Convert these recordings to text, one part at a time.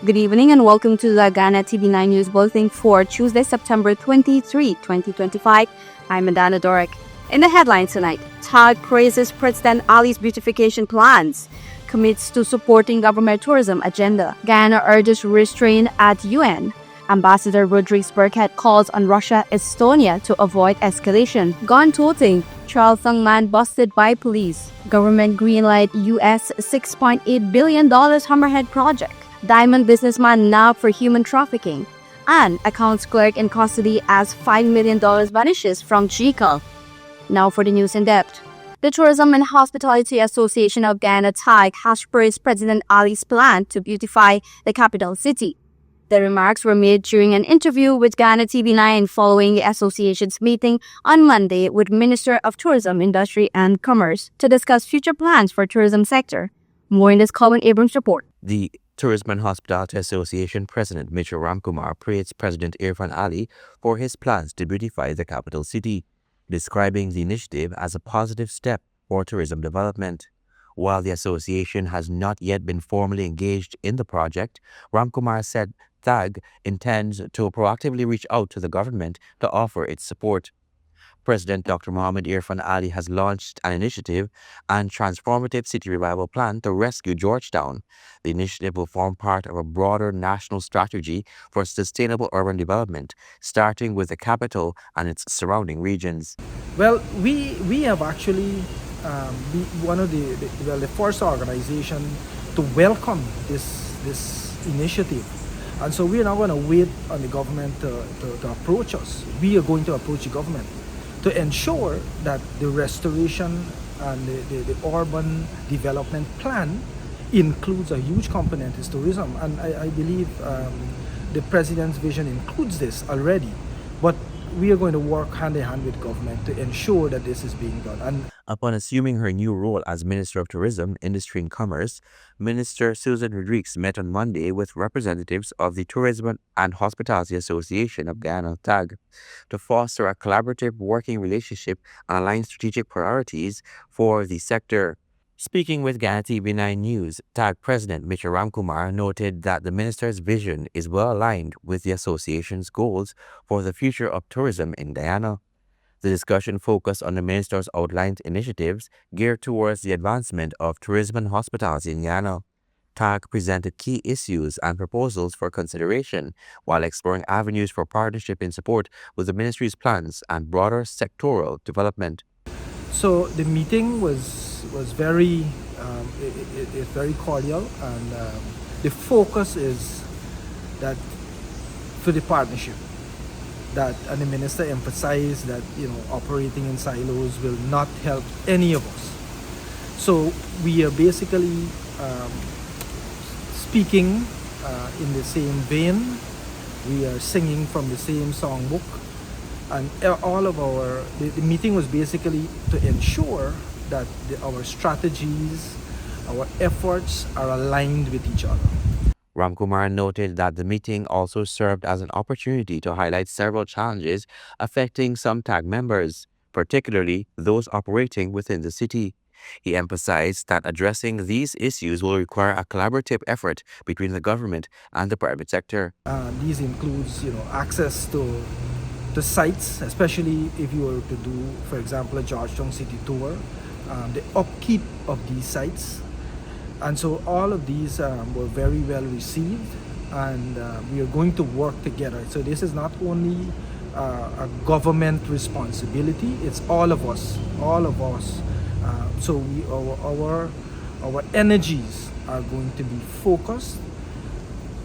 Good evening and welcome to the Ghana Tv9 News Bulletin for Tuesday, September 23, 2025. I'm Madana Doric. In the headlines tonight, TAG praises President Ali's beautification plans, commits to supporting government tourism agenda. Ghana urges restraint at UN. Ambassador Rodriguez Burkett calls on Russia, Estonia to avoid escalation. Gun toting, Charles Young man busted by police. Government greenlight US $6.8 billion Hammerhead project. Diamond businessman nabbed for human trafficking. And accounts clerk in custody as $5 million vanishes from Chika. Now for the news in depth. The Tourism and Hospitality Association of Ghana (TAG) has praised President Ali's plan to beautify the capital city. The remarks were made during an interview with Ghana TV9 following the association's meeting on Monday with Minister of Tourism, Industry and Commerce to discuss future plans for tourism sector. More in this Colin Abrams report. The Tourism and Hospitality Association President Mr. Ramkumar praised President Irfan Ali for his plans to beautify the capital city, describing the initiative as a positive step for tourism development. While the association has not yet been formally engaged in the project, Ramkumar said TAG intends to proactively reach out to the government to offer its support. President Dr. Mohammed Irfan Ali has launched an initiative and transformative city revival plan to rescue Georgetown. The initiative will form part of a broader national strategy for sustainable urban development, starting with the capital and its surrounding regions. Well, we have actually been one of the first organization to welcome this initiative. And so we're not going to wait on the government to approach us. We are going to approach the government to ensure that the restoration and the urban development plan includes a huge component is tourism. And I believe the president's vision includes this already. But we are going to work hand in hand with government to ensure that this is being done. And upon assuming her new role as Minister of Tourism, Industry and Commerce, Minister Susan Rodriguez met on Monday with representatives of the Tourism and Hospitality Association of Ghana (TAG) to foster a collaborative working relationship and align strategic priorities for the sector. Speaking with Ghana TV9 News, TAG President Mr. Ramkumar noted that the minister's vision is well aligned with the association's goals for the future of tourism in Guyana. The discussion focused on the minister's outlined initiatives geared towards the advancement of tourism and hospitality in Guyana. TAG presented key issues and proposals for consideration while exploring avenues for partnership in support with the ministry's plans and broader sectoral development. so the meeting was very very cordial, and the focus is that for the partnership. And the minister emphasized that operating in silos will not help any of us. So we are basically speaking in the same vein. We are singing from the same songbook, and all of the meeting was basically to ensure that our strategies, our efforts are aligned with each other. Ramkumar noted that the meeting also served as an opportunity to highlight several challenges affecting some TAG members, particularly those operating within the city. He emphasized that addressing these issues will require a collaborative effort between the government and the private sector. These includes, access to sites, especially if you were to do, for example, a Georgetown City tour, the upkeep of these sites. And so all of these were very well received, and we are going to work together. So this is not only a government responsibility, it's all of us. So our energies are going to be focused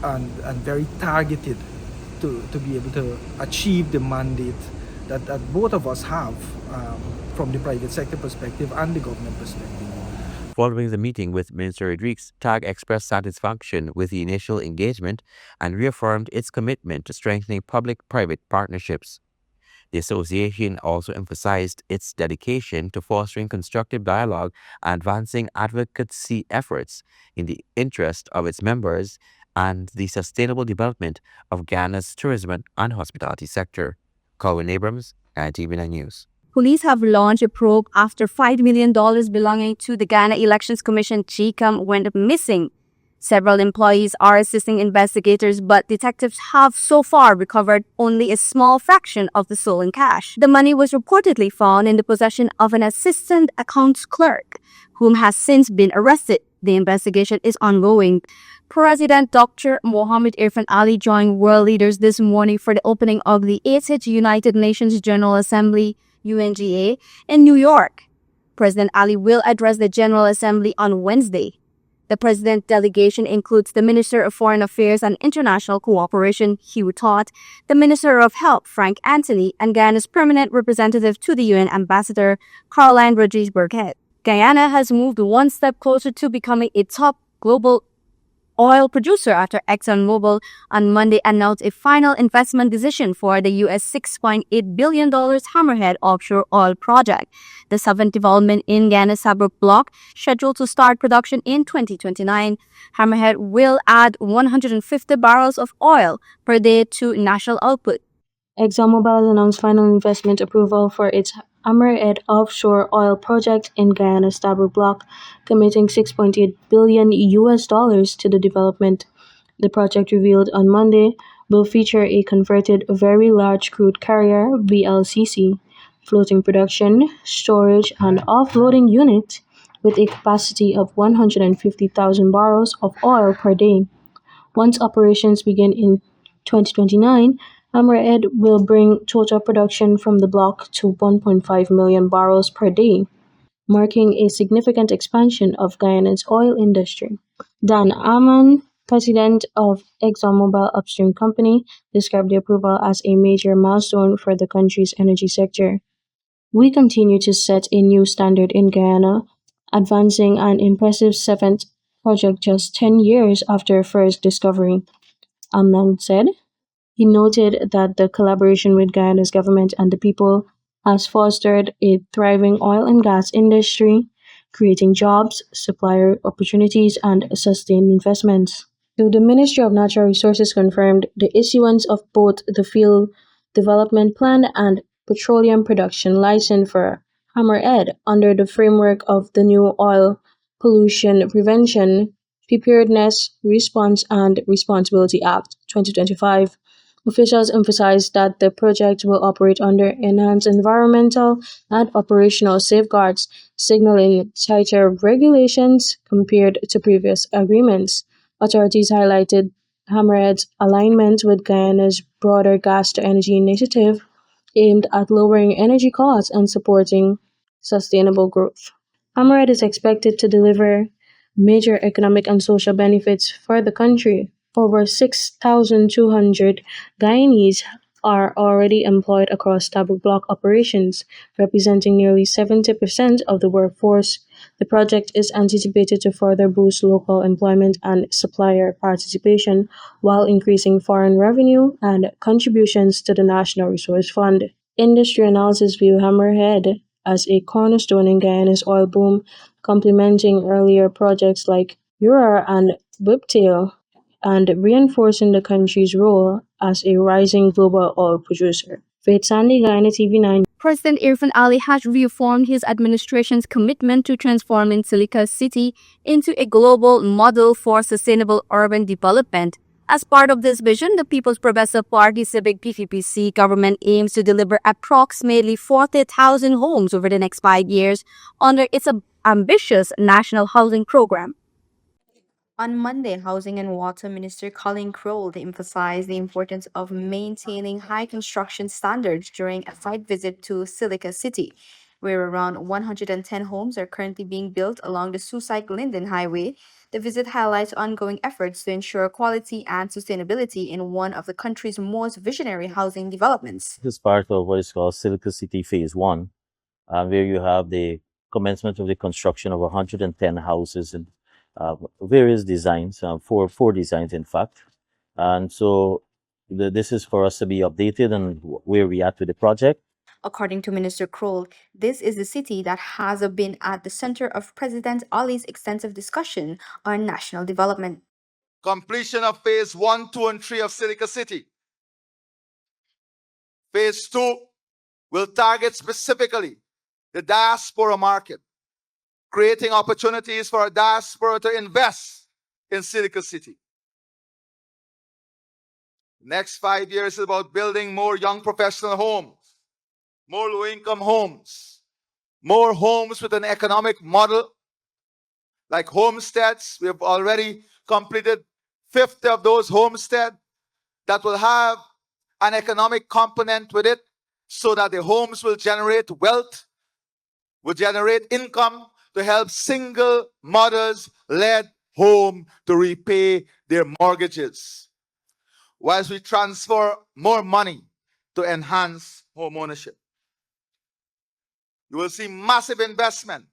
and very targeted to be able to achieve the mandate that both of us have from the private sector perspective and the government perspective. Following the meeting with Minister Rodriguez, TAG expressed satisfaction with the initial engagement and reaffirmed its commitment to strengthening public-private partnerships. The association also emphasized its dedication to fostering constructive dialogue and advancing advocacy efforts in the interest of its members and the sustainable development of Ghana's tourism and hospitality sector. Colin Abrams, Tv9 News. Police have launched a probe after $5 million belonging to the Ghana Elections Commission (GCOM) went missing. Several employees are assisting investigators, but detectives have so far recovered only a small fraction of the stolen cash. The money was reportedly found in the possession of an assistant accounts clerk, whom has since been arrested. The investigation is ongoing. President Dr. Mohammed Irfan Ali joined world leaders this morning for the opening of the 80th United Nations General Assembly, UNGA, in New York. President Ali will address the General Assembly on Wednesday. The president delegation includes the Minister of Foreign Affairs and International Cooperation, Hugh Todd, the Minister of Health, Frank Anthony, and Guyana's permanent representative to the UN Ambassador, Caroline Rodriguez Burkett. Guyana has moved one step closer to becoming a top global oil producer after ExxonMobil on Monday announced a final investment decision for the U.S. $6.8 billion Hammerhead offshore oil project, the seventh development in Guyana's Sabre block, scheduled to start production in 2029. Hammerhead will add 150 barrels of oil per day to national output. ExxonMobil has announced final investment approval for its Hammerhead offshore oil project in Guyana's Sabre block, committing $6.8 billion to the development. The project, revealed on Monday, will feature a converted Very Large Crude Carrier (VLCC), floating production, storage, and offloading unit with a capacity of 150,000 barrels of oil per day. Once operations begin in 2029, Hammerhead will bring total production from the block to 1.5 million barrels per day, marking a significant expansion of Guyana's oil industry. Dan Amman, president of ExxonMobil Upstream Company, described the approval as a major milestone for the country's energy sector. We continue to set a new standard in Guyana, advancing an impressive seventh project just 10 years after first discovery, Amman said. He noted that the collaboration with Guyana's government and the people has fostered a thriving oil and gas industry, creating jobs, supplier opportunities, and sustained investments. So the Ministry of Natural Resources confirmed the issuance of both the Field Development Plan and Petroleum Production License for Hammerhead under the framework of the new Oil Pollution Prevention, Preparedness, Response and Responsibility Act 2025. Officials emphasized that the project will operate under enhanced environmental and operational safeguards, signaling tighter regulations compared to previous agreements. Authorities highlighted Hammerhead's alignment with Guyana's broader gas-to-energy initiative aimed at lowering energy costs and supporting sustainable growth. Hammerhead is expected to deliver major economic and social benefits for the country. Over 6,200 Guyanese are already employed across Sabre block operations, representing nearly 70% of the workforce. The project is anticipated to further boost local employment and supplier participation while increasing foreign revenue and contributions to the National Resource Fund. Industry analysis view Hammerhead as a cornerstone in Guyana's oil boom, complementing earlier projects like Ura and Whiptail, and reinforcing the country's role as a rising global oil producer. Faith Sandy, Guyana TV9. President Irfan Ali has reaffirmed his administration's commitment to transforming Silica City into a global model for sustainable urban development. As part of this vision, the People's Progressive Party Civic PPPC government aims to deliver approximately 40,000 homes over the next 5 years under its ambitious national housing program. On Monday, Housing and Water Minister Colin Crowell emphasized the importance of maintaining high construction standards during a site visit to Silica City, where around 110 homes are currently being built along the Susac-Linden Highway. The visit highlights ongoing efforts to ensure quality and sustainability in one of the country's most visionary housing developments. This is part of what is called Silica City Phase 1, where you have the commencement of the construction of 110 houses and various designs, four designs in fact. And so this is for us to be updated on where we at with the project. According to Minister Kroll, this is the city that has been at the center of President Ali's extensive discussion on national development. Completion of phase 1, 2, and 3 of Silica City. Phase 2 will target specifically the diaspora market, creating opportunities for a diaspora to invest in Silica City. Next 5 years is about building more young professional homes, more low-income homes, more homes with an economic model like homesteads. We have already completed 50 of those homesteads that will have an economic component with it so that the homes will generate wealth, will generate income to help single mothers led home to repay their mortgages, whilst we transfer more money to enhance home ownership. You will see massive investment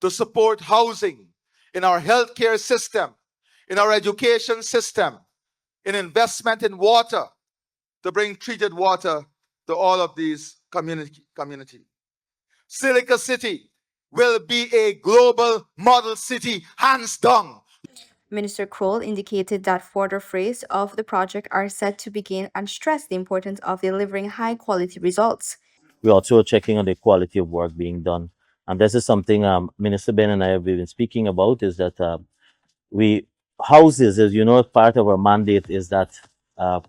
to support housing in our healthcare system, in our education system, in investment in water to bring treated water to all of these communities. Silica City will be a global model city, hands down. Minister Kroll indicated that further phases of the project are set to begin and stressed the importance of delivering high quality results. We're also checking on the quality of work being done. And this is something Minister Ben and I have been speaking about, is that we houses, as you know, part of our mandate is that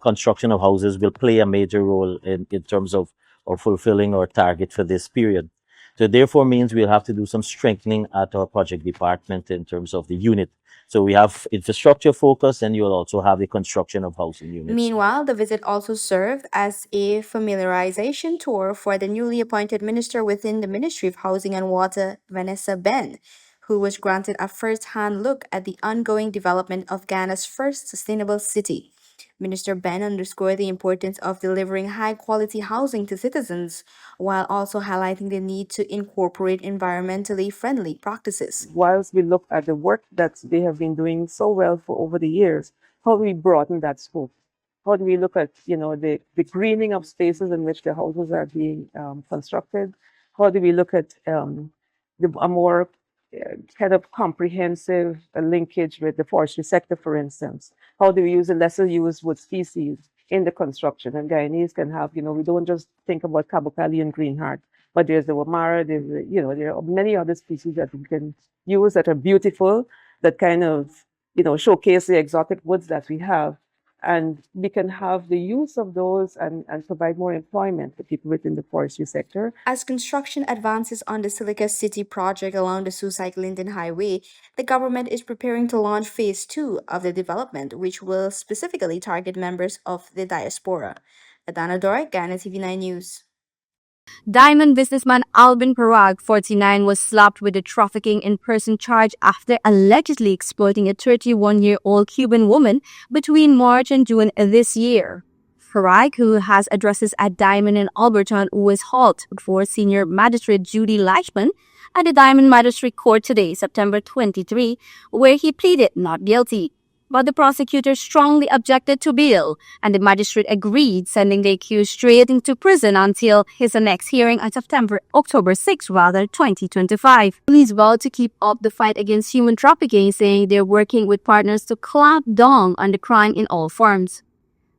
construction of houses will play a major role in terms of fulfilling our target for this period. So therefore means we'll have to do some strengthening at our project department in terms of the unit. So we have infrastructure focus, and you'll also have the construction of housing units. Meanwhile, the visit also served as a familiarization tour for the newly appointed minister within the Ministry of Housing and Water, Vanessa Ben, who was granted a first-hand look at the ongoing development of Ghana's first sustainable city. Minister Ben underscored the importance of delivering high-quality housing to citizens, while also highlighting the need to incorporate environmentally friendly practices. Whilst we look at the work that they have been doing so well for over the years, how do we broaden that scope? How do we look at, the greening of spaces in which the houses are being constructed? How do we look at a more kind of comprehensive linkage with the forestry sector, for instance? How do we use a lesser used wood species in the construction? And Guyanese can have, we don't just think about Kabukali and Greenheart, but there's the Wamara, there are many other species that we can use that are beautiful, that kind of, showcase the exotic woods that we have. And we can have the use of those and provide more employment for people within the forestry sector. As construction advances on the Silica City project along the Susac-Linden Highway, the government is preparing to launch Phase 2 of the development, which will specifically target members of the diaspora. Adana Doric, Ghana TV9 News. Diamond businessman Albin Parag, 49, was slapped with a trafficking in person charge after allegedly exploiting a 31-year-old Cuban woman between March and June this year. Parag, who has addresses at Diamond in Alberton, was hauled before Senior Magistrate Judy Leichman at the Diamond Magistrate Court today, September 23, where he pleaded not guilty. But the prosecutor strongly objected to bail, and the magistrate agreed, sending the accused straight into prison until his next hearing on October 6, 2025. Police vowed to keep up the fight against human trafficking, saying they're working with partners to clamp down on the crime in all forms.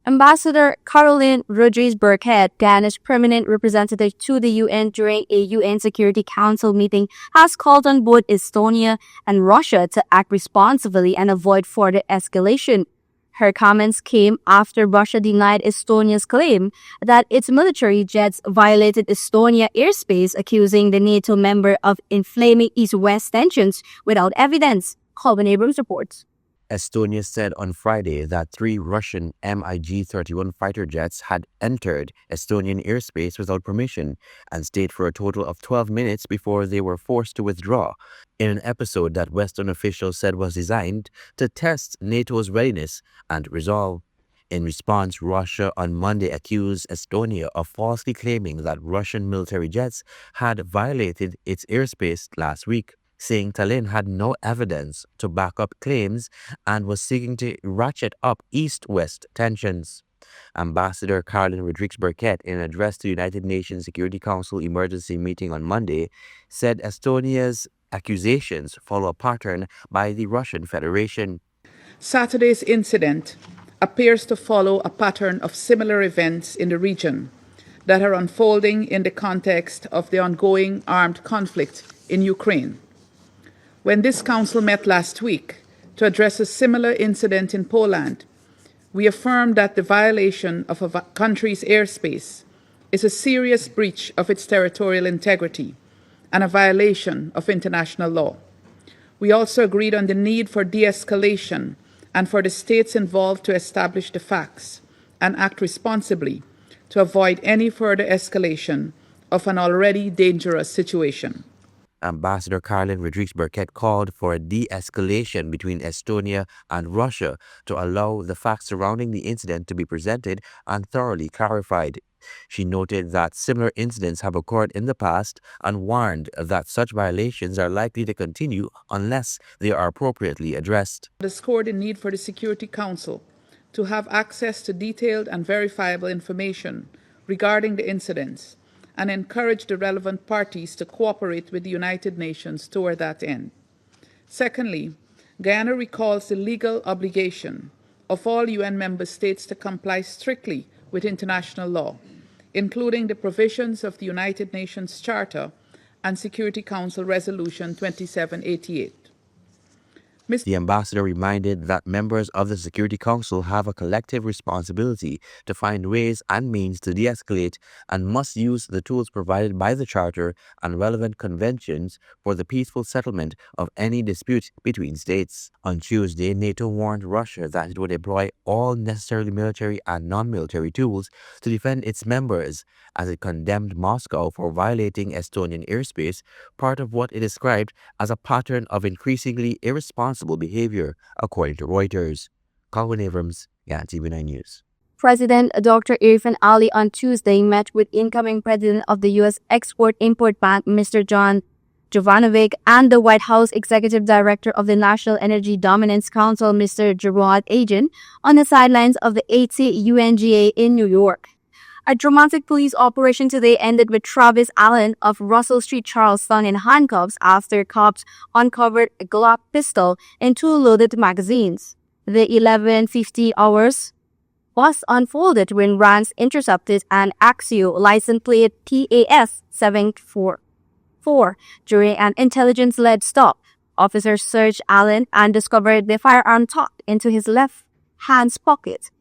Ambassador Caroline Rodriguez-Burkett, Ghana's permanent representative to the UN during a UN Security Council meeting, has called on both Estonia and Russia to act responsibly and avoid further escalation. Her comments came after Russia denied Estonia's claim that its military jets violated Estonia airspace, accusing the NATO member of inflaming East-West tensions without evidence. Colvin Abrams reports. Estonia said on Friday that 3 Russian MiG-31 fighter jets had entered Estonian airspace without permission and stayed for a total of 12 minutes before they were forced to withdraw, in an episode that Western officials said was designed to test NATO's readiness and resolve. In response, Russia on Monday accused Estonia of falsely claiming that Russian military jets had violated its airspace last week, saying Tallinn had no evidence to back up claims and was seeking to ratchet up East-West tensions. Ambassador Caroline Rodriguez-Burkett, in an address to the United Nations Security Council emergency meeting on Monday, said Estonia's accusations follow a pattern by the Russian Federation. Saturday's incident appears to follow a pattern of similar events in the region that are unfolding in the context of the ongoing armed conflict in Ukraine. When this council met last week, to address a similar incident in Poland. We affirm that the violation of a country's airspace is a serious breach of its territorial integrity and a violation of international law. We also agreed on the need for de escalation and for the states involved to establish the facts and act responsibly to avoid any further escalation of an already dangerous situation. Ambassador Caroline Rodriguez Burkett called for a de-escalation between Estonia and Russia to allow the facts surrounding the incident to be presented and thoroughly clarified. She noted that similar incidents have occurred in the past and warned that such violations are likely to continue unless they are appropriately addressed. Underscored the need for the Security Council to have access to detailed and verifiable information regarding the incidents and encourage the relevant parties to cooperate with the United Nations toward that end. Secondly, Guyana recalls the legal obligation of all UN member states to comply strictly with international law, including the provisions of the United Nations Charter and Security Council Resolution 2788. The ambassador reminded that members of the Security Council have a collective responsibility to find ways and means to de-escalate and must use the tools provided by the Charter and relevant conventions for the peaceful settlement of any dispute between states. On Tuesday, NATO warned Russia that it would employ all necessary military and non-military tools to defend its members as it condemned Moscow for violating Estonian airspace, part of what it described as a pattern of increasingly irresponsible behavior, according to Reuters. Calvin Abrams, Tv9 News. President Dr. Irfan Ali on Tuesday met with incoming president of the U.S. Export-Import Bank, Mr. John Jovanovic, and the White House Executive Director of the National Energy Dominance Council, Mr. Gerard Agin, on the sidelines of the 8th UNGA in New York. A dramatic police operation today ended with Travis Allen of Russell Street, Charleston in handcuffs after cops uncovered a Glock pistol and 2 loaded magazines. The 11:50 hours was unfolded when Rance intercepted an Axio license plate TAS 744 during an intelligence-led stop. Officers searched Allen and discovered the firearm tucked into his left hand's pocket.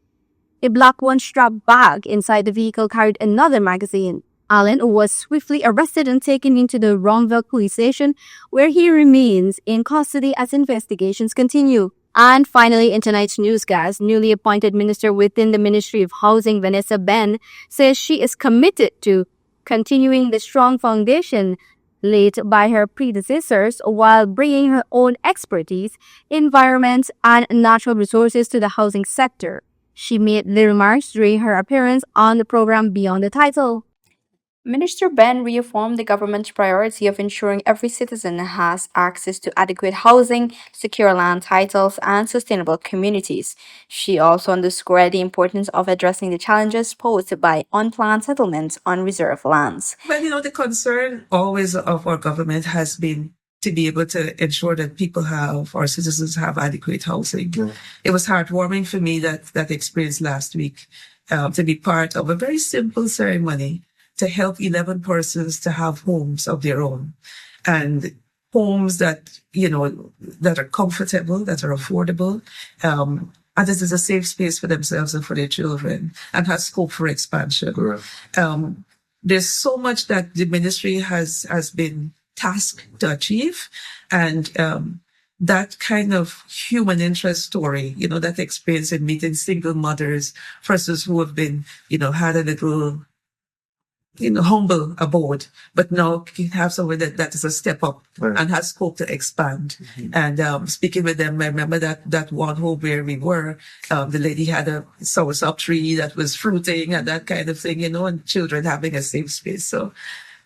A black one-strap bag inside the vehicle carried another magazine. Allen was swiftly arrested and taken into the Romville police station, where he remains in custody as investigations continue. And finally, in tonight's newscast, newly appointed minister within the Ministry of Housing, Vanessa Ben, says she is committed to continuing the strong foundation laid by her predecessors while bringing her own expertise, environment, and natural resources to the housing sector. She made the remarks during her appearance on the program Beyond the Title. Minister Ben reaffirmed the government's priority of ensuring every citizen has access to adequate housing, secure land titles, and sustainable communities. She also underscored the importance of addressing the challenges posed by unplanned settlements on reserve lands. Well, the concern always of our government has been to be able to ensure that our citizens have adequate housing. Yeah. It was heartwarming for me that experience last week to be part of a very simple ceremony to help 11 persons to have homes of their own, and homes that are comfortable, that are affordable, and this is a safe space for themselves and for their children, and has scope for expansion. Correct. There's so much that the ministry has been tasked to achieve, and that kind of human interest story, that experience in meeting single mothers, persons who have been, had a little humble abode, but now can have somewhere that is a step up. Right. And has scope to expand. Mm-hmm. And speaking with them, I remember that one home where we were, the lady had a soursop tree that was fruiting and that kind of thing, and children having a safe space. So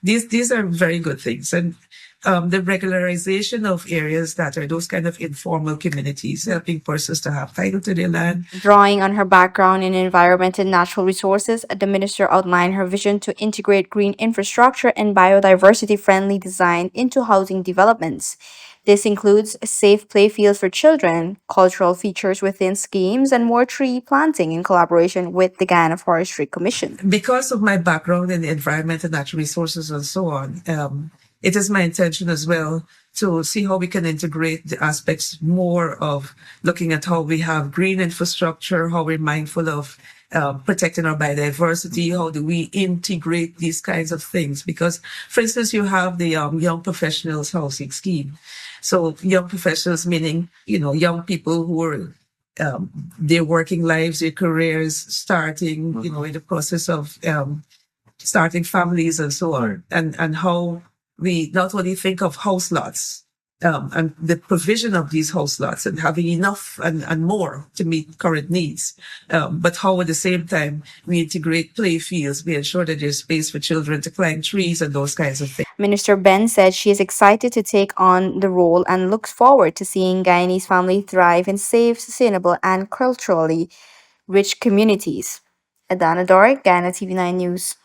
these are very good things. And the regularization of areas that are those kind of informal communities, helping persons to have title to their land. Drawing on her background in environment and natural resources, the minister outlined her vision to integrate green infrastructure and biodiversity-friendly design into housing developments. This includes safe playfields for children, cultural features within schemes, and more tree planting in collaboration with the Guyana Forestry Commission. Because of my background in the environment and natural resources and so on, it is my intention as well to see how we can integrate the aspects more of looking at how we have green infrastructure, how we're mindful of protecting our biodiversity, how do we integrate these kinds of things? Because, for instance, you have the young professionals housing scheme. So young professionals meaning, young people who are their working lives, their careers starting, in the process of starting families and so on, and how we not only think of house lots and the provision of these house lots and having enough and more to meet current needs, but how at the same time we integrate play fields, we ensure that there's space for children to climb trees and those kinds of things. Minister Ben said she is excited to take on the role and looks forward to seeing Guyanese family thrive in safe, sustainable, and culturally rich communities. Adana Doric, Guyana TV9 News.